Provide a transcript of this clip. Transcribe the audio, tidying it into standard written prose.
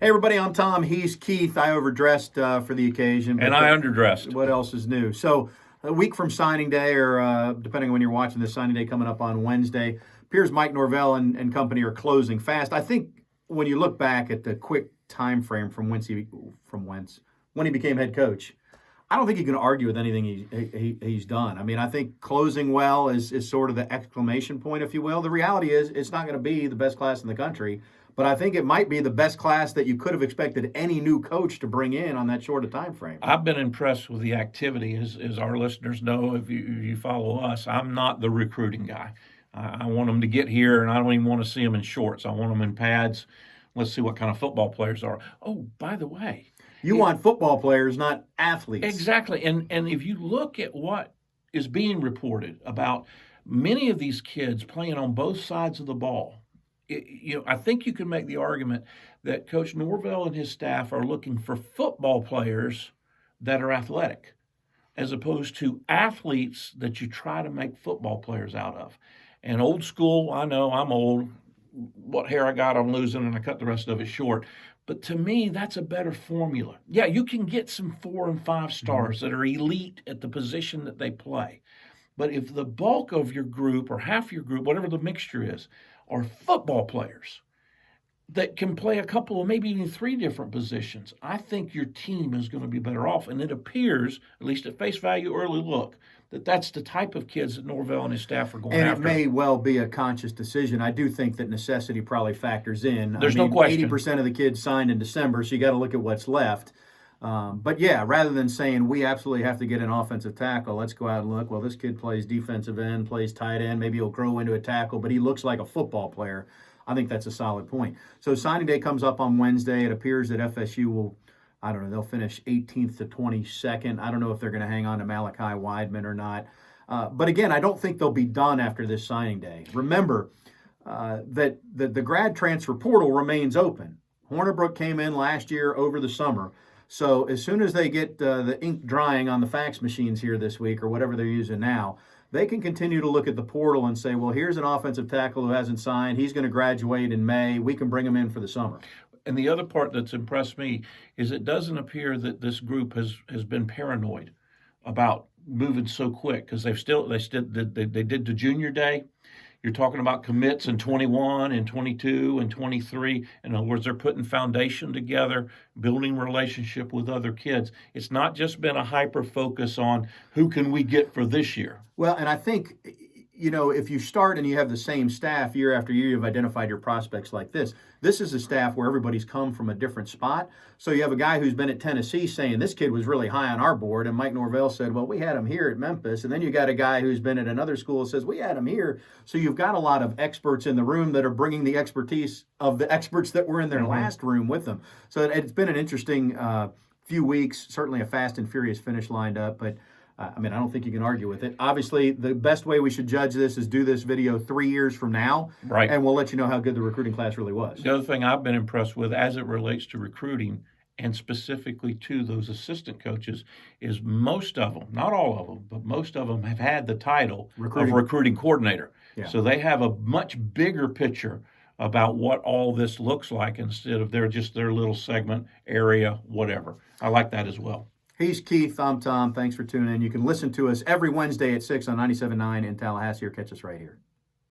Hey everybody, I'm Tom. He's Keith. I overdressed for the occasion. And I underdressed. What else is new? So a week from signing day, or depending on when you're watching this, signing day coming up on Wednesday, appears Mike Norvell and company are closing fast. I think when you look back at the quick time frame from when he became head coach, I don't think you can argue with anything he's done. I mean, I think closing well is sort of the exclamation point, if you will. The reality is it's not going to be the best class in the country, but I think it might be the best class that you could have expected any new coach to bring in on that short a time frame. I've been impressed with the activity. As our listeners know, if you follow us, I'm not the recruiting guy. I want them to get here, and I don't even want to see them in shorts. I want them in pads. Let's see what kind of football players are. Oh, by the way, you want football players, not athletes. Exactly. And if you look at what is being reported about many of these kids playing on both sides of the ball, I think you can make the argument that Coach Norvell and his staff are looking for football players that are athletic, as opposed to athletes that you try to make football players out of. And old school, I know I'm old. What hair I got, I'm losing, and I cut the rest of it short. But to me, that's a better formula. Yeah, you can get some 4 and 5 stars that are elite at the position that they play. But if the bulk of your group or half your group, whatever the mixture is, are football players that can play a couple of maybe even 3 different positions, I think your team is going to be better off. And it appears, at least at face value, early look, that that's the type of kids that Norvell and his staff are going after. And it may well be a conscious decision. I do think that necessity probably factors in. There's no question. 80% of the kids signed in December, so you got to look at what's left. But yeah, rather than saying we absolutely have to get an offensive tackle, let's go out and look. Well, this kid plays defensive end, plays tight end. Maybe he'll grow into a tackle, but he looks like a football player. I think that's a solid point. So signing day comes up on Wednesday. It appears that FSU will, I don't know, they'll finish 18th to 22nd. I don't know if they're going to hang on to Malachi Weidman or not. But again, I don't think they'll be done after this signing day. Remember that the grad transfer portal remains open. Hornibrook came in last year over the summer. So as soon as they get the ink drying on the fax machines here this week or whatever they're using now, they can continue to look at the portal and say, well, here's an offensive tackle who hasn't signed. He's going to graduate in May. We can bring him in for the summer. And the other part that's impressed me is it doesn't appear that this group has been paranoid about moving so quick, because they did the junior day. You're talking about commits in 21 and 22 and 23. In other words, they're putting foundation together, building relationship with other kids. It's not just been a hyper focus on who can we get for this year. Well, and I think, if you start and you have the same staff year after year, you've identified your prospects like this. This is a staff where everybody's come from a different spot. So you have a guy who's been at Tennessee saying this kid was really high on our board, and Mike Norvell said, well, we had him here at Memphis. And then you got a guy who's been at another school and says, we had him here. So you've got a lot of experts in the room that are bringing the expertise of the experts that were in their last room with them. So it's been an interesting few weeks, certainly a fast and furious finish lined up, but I don't think you can argue with it. Obviously, the best way we should judge this is do this video 3 years from now, right? And we'll let you know how good the recruiting class really was. The other thing I've been impressed with as it relates to recruiting, and specifically to those assistant coaches, is most of them, not all of them, but most of them have had the title of recruiting coordinator. Yeah. So they have a much bigger picture about what all this looks like instead of their little segment, area, whatever. I like that as well. He's Keith. I'm Tom. Thanks for tuning in. You can listen to us every Wednesday at 6 on 97.9 in Tallahassee, or catch us right here.